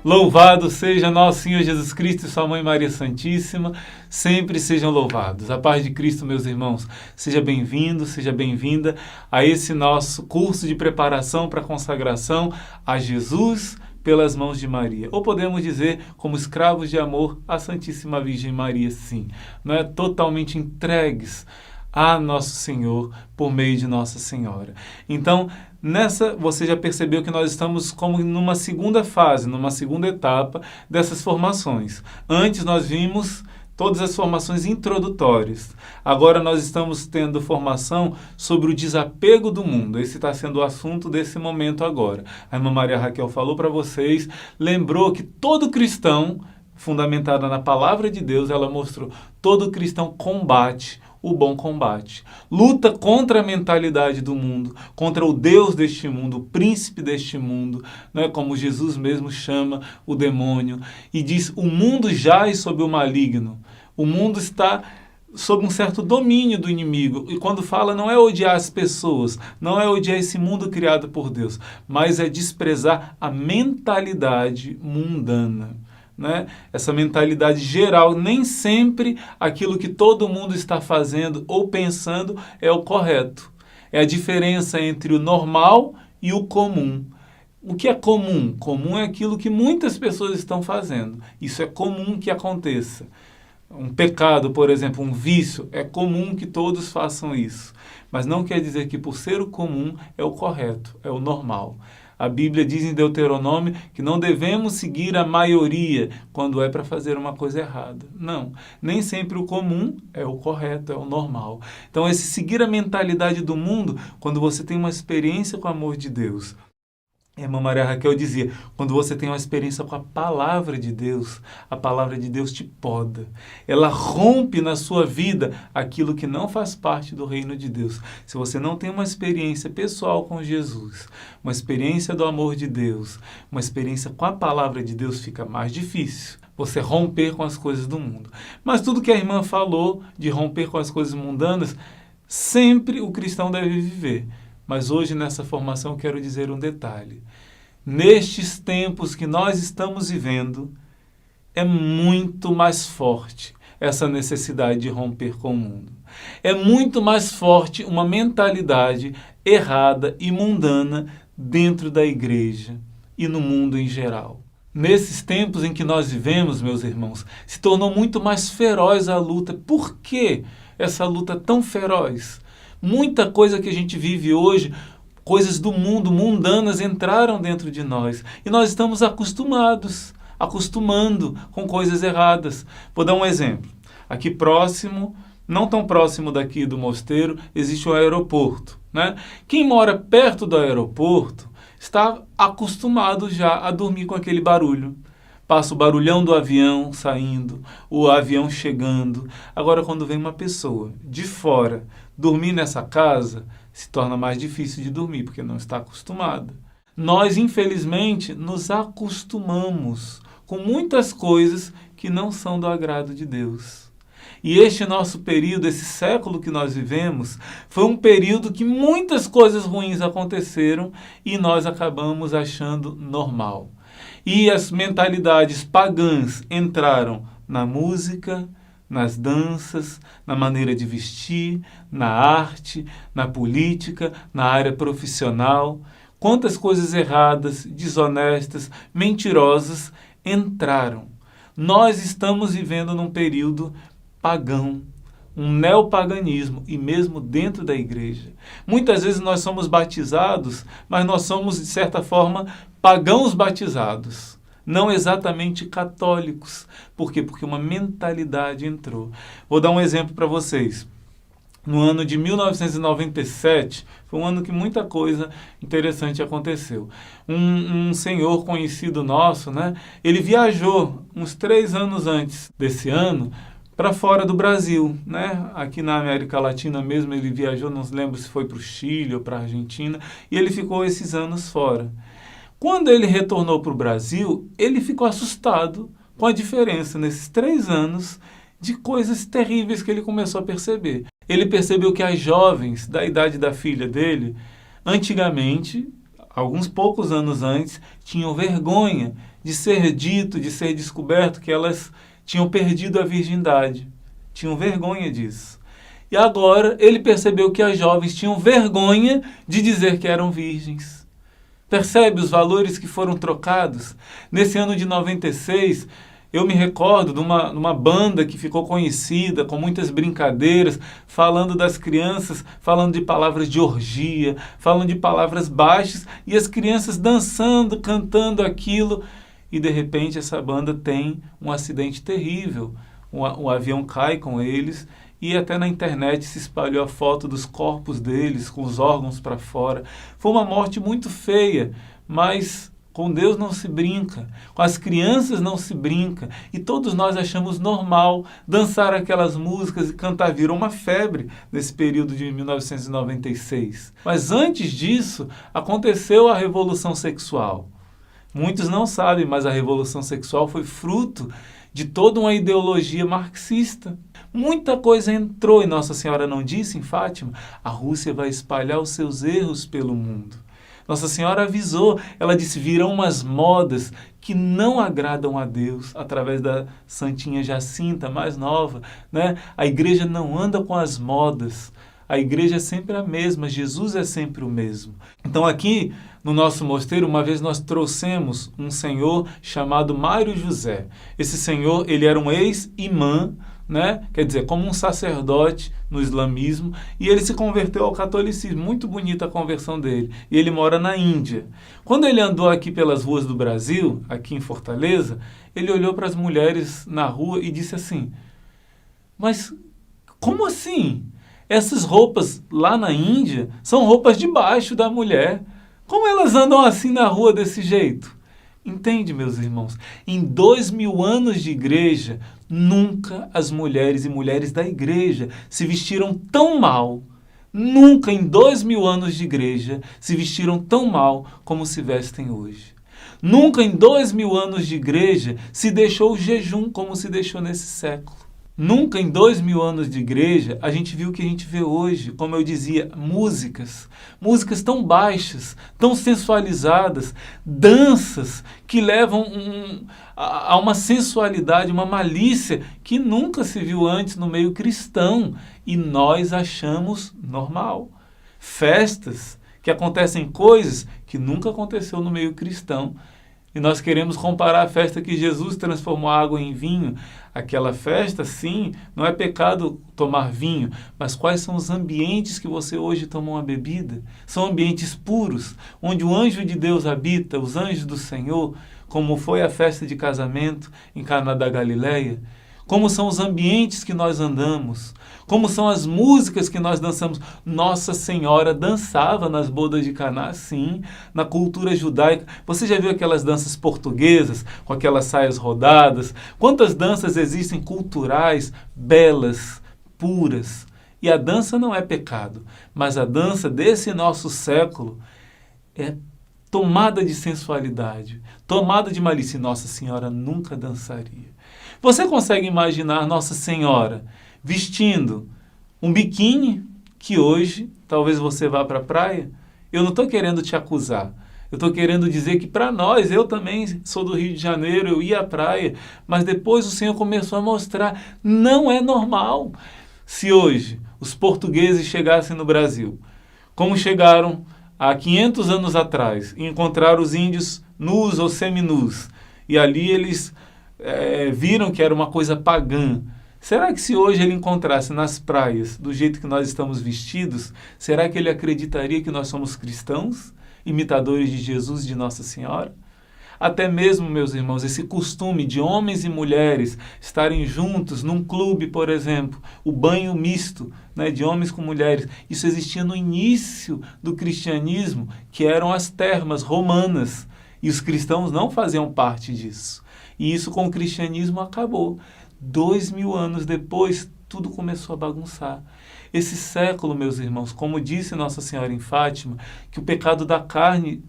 Louvado seja nosso Senhor Jesus Cristo e sua Mãe Maria Santíssima, sempre sejam louvados. A paz de Cristo, meus irmãos, seja bem-vindo, seja bem-vinda a esse nosso curso de preparação para a consagração a Jesus pelas mãos de Maria. Ou podemos dizer, como escravos de amor, à Santíssima Virgem Maria, sim. Não é totalmente entregues a Nosso Senhor por meio de Nossa Senhora. Então, nessa, você já percebeu que nós estamos como numa segunda fase, numa segunda etapa dessas formações. Antes nós vimos todas as formações introdutórias. Agora nós estamos tendo formação sobre o desapego do mundo. Esse está sendo o assunto desse momento agora. A irmã Maria Raquel falou para vocês, lembrou que todo cristão, fundamentada na palavra de Deus, ela mostrou, todo cristão combate o bom combate. Luta contra a mentalidade do mundo, contra o Deus deste mundo, o príncipe deste mundo, né? Como Jesus mesmo chama o demônio, e diz, o mundo jaz sob o maligno. O mundo está sob um certo domínio do inimigo. E quando fala, não é odiar as pessoas, não é odiar esse mundo criado por Deus, mas é desprezar a mentalidade mundana. Né? Essa mentalidade geral, nem sempre aquilo que todo mundo está fazendo ou pensando é o correto. É a diferença entre o normal e o comum. O que é comum? Comum é aquilo que muitas pessoas estão fazendo. Isso é comum que aconteça. Um pecado, por exemplo, um vício, é comum que todos façam isso. Mas não quer dizer que por ser o comum é o correto, é o normal. A Bíblia diz em Deuteronômio que não devemos seguir a maioria quando é para fazer uma coisa errada. Não, nem sempre o comum é o correto, é o normal. Então, esse seguir a mentalidade do mundo, quando você tem uma experiência com o amor de Deus. A irmã Maria Raquel dizia, quando você tem uma experiência com a palavra de Deus, a palavra de Deus te poda. Ela rompe na sua vida aquilo que não faz parte do reino de Deus. Se você não tem uma experiência pessoal com Jesus, uma experiência do amor de Deus, uma experiência com a palavra de Deus, fica mais difícil você romper com as coisas do mundo. Mas tudo que a irmã falou de romper com as coisas mundanas, sempre o cristão deve viver. Mas hoje, nessa formação, quero dizer um detalhe. Nestes tempos que nós estamos vivendo, é muito mais forte essa necessidade de romper com o mundo. É muito mais forte uma mentalidade errada e mundana dentro da igreja e no mundo em geral. Nesses tempos em que nós vivemos, meus irmãos, se tornou muito mais feroz a luta. Por que essa luta tão feroz? Muita coisa que a gente vive hoje, coisas do mundo, mundanas, entraram dentro de nós. E nós estamos acostumando com coisas erradas. Vou dar um exemplo. Aqui próximo, não tão próximo daqui do mosteiro, existe o aeroporto. Né? Quem mora perto do aeroporto está acostumado já a dormir com aquele barulho. Passa o barulhão do avião saindo, o avião chegando. Agora, quando vem uma pessoa de fora dormir nessa casa, se torna mais difícil de dormir, porque não está acostumada. Nós, infelizmente, nos acostumamos com muitas coisas que não são do agrado de Deus. E este nosso período, esse século que nós vivemos, foi um período que muitas coisas ruins aconteceram e nós acabamos achando normal. E as mentalidades pagãs entraram na música, nas danças, na maneira de vestir, na arte, na política, na área profissional. Quantas coisas erradas, desonestas, mentirosas entraram. Nós estamos vivendo num período pagão, um neopaganismo, e mesmo dentro da igreja. Muitas vezes nós somos batizados, mas nós somos, de certa forma, pagãos batizados. Não exatamente católicos. Por quê? Porque uma mentalidade entrou. Vou dar um exemplo para vocês. No ano de 1997, foi um ano que muita coisa interessante aconteceu. Um senhor conhecido nosso, né? Ele viajou uns 3 anos antes desse ano para fora do Brasil, né? Aqui na América Latina mesmo ele viajou, não lembro se foi para o Chile ou para a Argentina, e ele ficou esses anos fora. Quando ele retornou para o Brasil, ele ficou assustado com a diferença nesses 3 anos de coisas terríveis que ele começou a perceber. Ele percebeu que as jovens da idade da filha dele, antigamente, alguns poucos anos antes, tinham vergonha de ser dito, de ser descoberto que elas tinham perdido a virgindade. Tinham vergonha disso. E agora ele percebeu que as jovens tinham vergonha de dizer que eram virgens. Percebe os valores que foram trocados? Nesse ano de 96, eu me recordo de uma banda que ficou conhecida, com muitas brincadeiras, falando das crianças, falando de palavras de orgia, falando de palavras baixas, e as crianças dançando, cantando aquilo, e de repente essa banda tem um acidente terrível. Um avião cai com eles, e até na internet se espalhou a foto dos corpos deles, com os órgãos para fora. Foi uma morte muito feia, mas com Deus não se brinca, com as crianças não se brinca, e todos nós achamos normal dançar aquelas músicas e cantar. Virou uma febre nesse período de 1996. Mas antes disso, aconteceu a Revolução Sexual. Muitos não sabem, mas a Revolução Sexual foi fruto de toda uma ideologia marxista. Muita coisa entrou, e Nossa Senhora não disse em Fátima: a Rússia vai espalhar os seus erros pelo mundo. Nossa Senhora avisou, ela disse: virão umas modas que não agradam a Deus, através da Santinha Jacinta, mais nova, né? A igreja não anda com as modas, a igreja é sempre a mesma, Jesus é sempre o mesmo. Então aqui no nosso mosteiro, uma vez nós trouxemos um senhor chamado Mário José. Esse senhor, ele era um ex-imã, né? Quer dizer, como um sacerdote no islamismo, e ele se converteu ao catolicismo. Muito bonita a conversão dele. E ele mora na Índia. Quando ele andou aqui pelas ruas do Brasil, aqui em Fortaleza, ele olhou para as mulheres na rua e disse assim: mas como assim? Essas roupas lá na Índia são roupas de baixo da mulher. Como elas andam assim na rua desse jeito? Entende, meus irmãos? Em 2000 anos de igreja, nunca as mulheres e mulheres da igreja se vestiram tão mal. Nunca em 2000 anos de igreja se vestiram tão mal como se vestem hoje. Nunca em 2000 anos de igreja se deixou o jejum como se deixou nesse século. Nunca em 2000 anos de igreja a gente viu o que a gente vê hoje, como eu dizia, músicas tão baixas, tão sensualizadas, danças que levam a uma sensualidade, uma malícia que nunca se viu antes no meio cristão, e nós achamos normal. Festas que acontecem coisas que nunca aconteceu no meio cristão. E nós queremos comparar a festa que Jesus transformou a água em vinho. Aquela festa, sim, não é pecado tomar vinho, mas quais são os ambientes que você hoje toma uma bebida? São ambientes puros, onde o anjo de Deus habita, os anjos do Senhor, como foi a festa de casamento em Caná da Galileia. Como são os ambientes que nós andamos, como são as músicas que nós dançamos. Nossa Senhora dançava nas bodas de Caná, sim, na cultura judaica. Você já viu aquelas danças portuguesas, com aquelas saias rodadas? Quantas danças existem culturais, belas, puras? E a dança não é pecado, mas a dança desse nosso século é tomada de sensualidade, tomada de malícia. Nossa Senhora nunca dançaria. Você consegue imaginar Nossa Senhora vestindo um biquíni que hoje talvez você vá para a praia? Eu não estou querendo te acusar. Eu estou querendo dizer que para nós, eu também sou do Rio de Janeiro, eu ia à praia, mas depois o Senhor começou a mostrar, não é normal. Se hoje os portugueses chegassem no Brasil, como chegaram há 500 anos atrás, e encontraram os índios nus ou seminus, e ali eles viram que era uma coisa pagã. Será que se hoje ele encontrasse nas praias do jeito que nós estamos vestidos, será que ele acreditaria que nós somos cristãos, imitadores de Jesus e de Nossa Senhora? Até mesmo, meus irmãos, esse costume de homens e mulheres estarem juntos num clube, por exemplo, o banho misto, né, de homens com mulheres, isso existia no início do cristianismo, que eram as termas romanas, e os cristãos não faziam parte disso. E isso com o cristianismo acabou. 2000 anos depois, tudo começou a bagunçar. Esse século, meus irmãos, como disse Nossa Senhora em Fátima, que o pecado da carne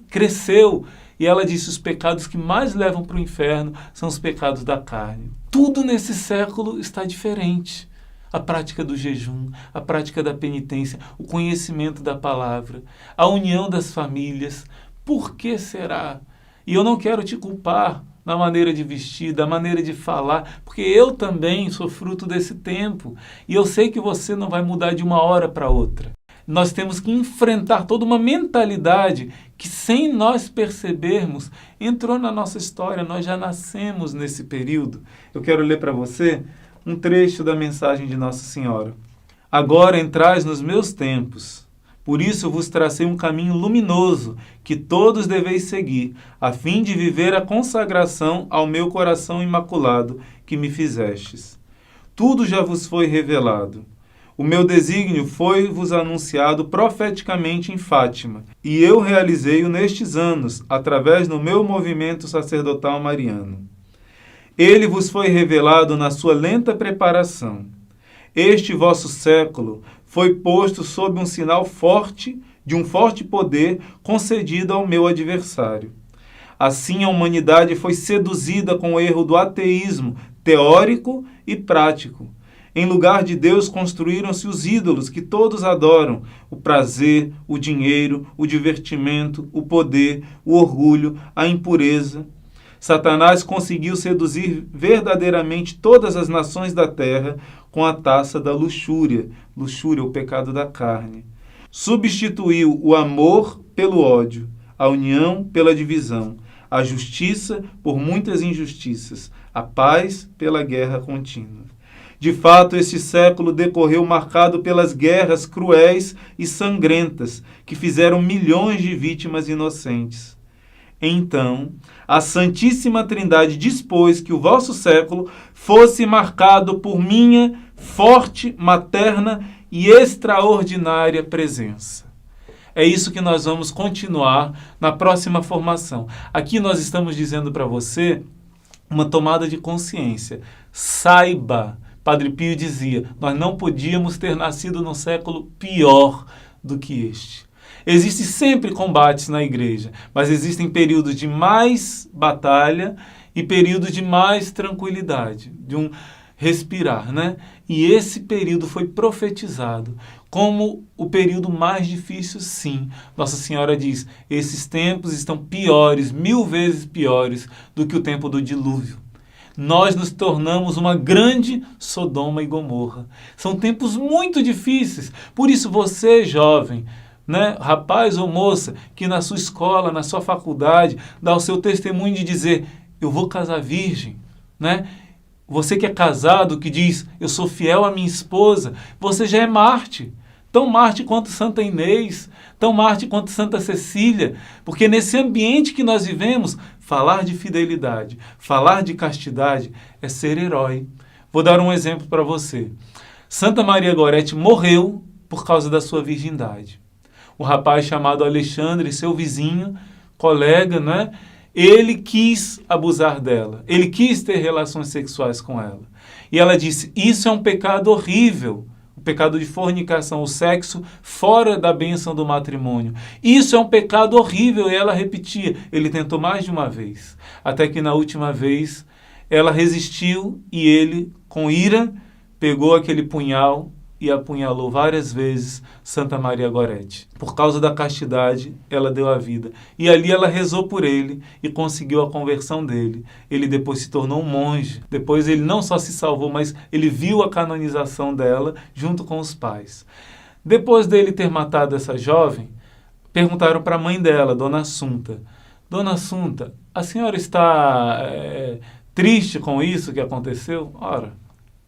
cresceu. E ela disse, os pecados que mais levam para o inferno são os pecados da carne. Tudo nesse século está diferente. a prática do jejum, a prática da penitência, o conhecimento da palavra, a união das famílias. Por que será? E eu não quero te culpar na maneira de vestir, da maneira de falar, porque eu também sou fruto desse tempo. E eu sei que você não vai mudar de uma hora para outra. Nós temos que enfrentar toda uma mentalidade que, sem nós percebermos, entrou na nossa história. Nós já nascemos nesse período. Eu quero ler para você um trecho da mensagem de Nossa Senhora. Agora entrais nos meus tempos. Por isso vos tracei um caminho luminoso, que todos deveis seguir, a fim de viver a consagração ao meu coração imaculado que me fizestes. Tudo já vos foi revelado. O meu desígnio foi-vos anunciado profeticamente em Fátima, e eu realizei-o nestes anos, através do meu movimento sacerdotal mariano. Ele vos foi revelado na sua lenta preparação. Este vosso século foi posto sob um sinal forte, de um forte poder concedido ao meu adversário. Assim a humanidade foi seduzida com o erro do ateísmo teórico e prático. Em lugar de Deus construíram-se os ídolos que todos adoram: o prazer, o dinheiro, o divertimento, o poder, o orgulho, a impureza. Satanás conseguiu seduzir verdadeiramente todas as nações da terra com a taça da luxúria, luxúria, o pecado da carne. Substituiu o amor pelo ódio, a união pela divisão, a justiça por muitas injustiças, a paz pela guerra contínua. De fato, este século decorreu marcado pelas guerras cruéis e sangrentas que fizeram milhões de vítimas inocentes. Então, a Santíssima Trindade dispôs que o vosso século fosse marcado por minha forte, materna e extraordinária presença. É isso que nós vamos continuar na próxima formação. Aqui nós estamos dizendo para você uma tomada de consciência. Saiba, Padre Pio dizia, nós não podíamos ter nascido num século pior do que este. Existem sempre combates na igreja, mas existem períodos de mais batalha e períodos de mais tranquilidade, de um respirar, né? E esse período foi profetizado como o período mais difícil, sim. Nossa Senhora diz, esses tempos estão piores, 1000 vezes piores do que o tempo do dilúvio. Nós nos tornamos uma grande Sodoma e Gomorra. São tempos muito difíceis. Por isso você, jovem, né, rapaz ou moça, que na sua escola, na sua faculdade, dá o seu testemunho de dizer, eu vou casar virgem, né? Você que é casado, que diz, eu sou fiel à minha esposa, você já é Marte. Tão Marte quanto Santa Inês, tão Marte quanto Santa Cecília, porque nesse ambiente que nós vivemos, falar de fidelidade, falar de castidade é ser herói. Vou dar um exemplo para você. Santa Maria Gorete morreu por causa da sua virgindade. O rapaz chamado Alexandre, seu vizinho, colega, né? Ele quis abusar dela, ele quis ter relações sexuais com ela. E ela disse, isso é um pecado horrível, o pecado de fornicação, o sexo fora da bênção do matrimônio. Isso é um pecado horrível, e ela repetia. Ele tentou mais de uma vez, até que na última vez ela resistiu e ele, com ira, pegou aquele punhal e apunhalou várias vezes Santa Maria Gorete. Por causa da castidade, ela deu a vida. E ali ela rezou por ele e conseguiu a conversão dele. Ele depois se tornou um monge. Depois ele não só se salvou, mas ele viu a canonização dela junto com os pais. Depois dele ter matado essa jovem, perguntaram para a mãe dela, Dona Assunta. Dona Assunta, a senhora está triste com isso que aconteceu? Ora,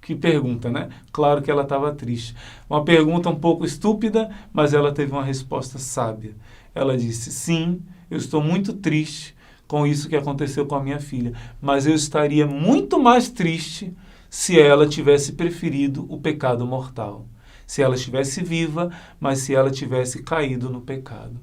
que pergunta, né? Claro que ela estava triste. Uma pergunta um pouco estúpida, mas ela teve uma resposta sábia. Ela disse, sim, eu estou muito triste com isso que aconteceu com a minha filha, mas eu estaria muito mais triste se ela tivesse preferido o pecado mortal. Se ela estivesse viva, mas se ela tivesse caído no pecado.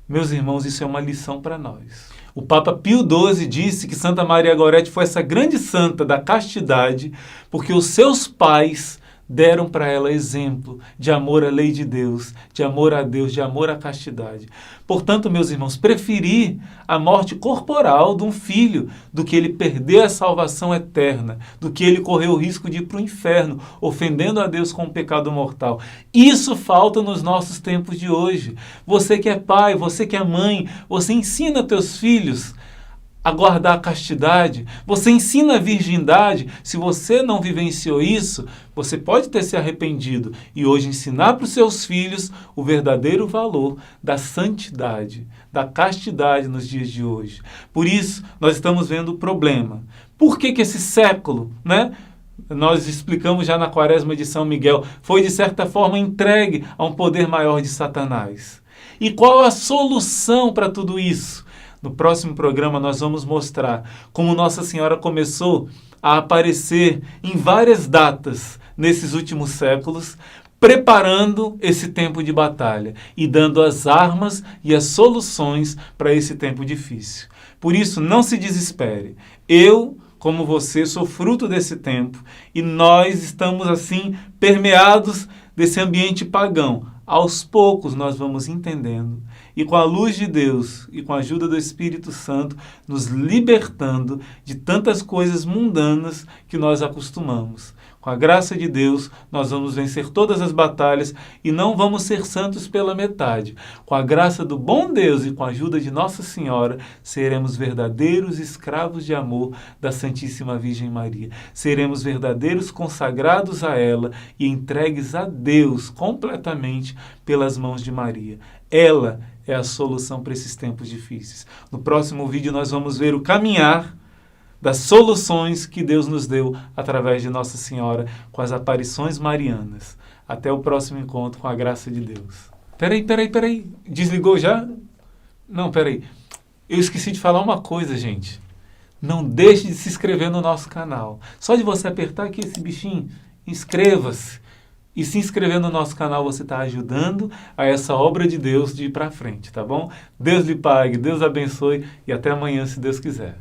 Meus irmãos, isso é uma lição para nós. O Papa Pio XII disse que Santa Maria Gorete foi essa grande santa da castidade porque os seus pais deram para ela exemplo de amor à lei de Deus, de amor a Deus, de amor à castidade. Portanto, meus irmãos, preferir a morte corporal de um filho do que ele perder a salvação eterna, do que ele correr o risco de ir para o inferno, ofendendo a Deus com um pecado mortal. Isso falta nos nossos tempos de hoje. Você que é pai, você que é mãe, você ensina teus filhos a guardar a castidade, você ensina a virgindade. Se você não vivenciou isso, você pode ter se arrependido e hoje ensinar para os seus filhos o verdadeiro valor da santidade, da castidade nos dias de hoje. Por isso, nós estamos vendo o problema. Por que esse século, né? Nós explicamos já na Quaresma de São Miguel, foi de certa forma entregue a um poder maior de Satanás. E qual a solução para tudo isso? No próximo programa nós vamos mostrar como Nossa Senhora começou a aparecer em várias datas nesses últimos séculos, preparando esse tempo de batalha e dando as armas e as soluções para esse tempo difícil. Por isso, não se desespere. Eu, como você, sou fruto desse tempo e nós estamos assim permeados desse ambiente pagão. Aos poucos nós vamos entendendo e com a luz de Deus e com a ajuda do Espírito Santo nos libertando de tantas coisas mundanas que nós acostumamos. Com a graça de Deus, nós vamos vencer todas as batalhas e não vamos ser santos pela metade. Com a graça do bom Deus e com a ajuda de Nossa Senhora, seremos verdadeiros escravos de amor da Santíssima Virgem Maria. Seremos verdadeiros consagrados a ela e entregues a Deus completamente pelas mãos de Maria. Ela é a solução para esses tempos difíceis. No próximo vídeo nós vamos ver o caminhar das soluções que Deus nos deu através de Nossa Senhora com as aparições marianas. Até o próximo encontro com a graça de Deus. Peraí. Desligou já? Não, peraí. Eu esqueci de falar uma coisa, gente. Não deixe de se inscrever no nosso canal. Só de você apertar aqui esse bichinho, inscreva-se. E se inscrever no nosso canal, você está ajudando a essa obra de Deus de ir para frente, tá bom? Deus lhe pague, Deus abençoe e até amanhã, se Deus quiser.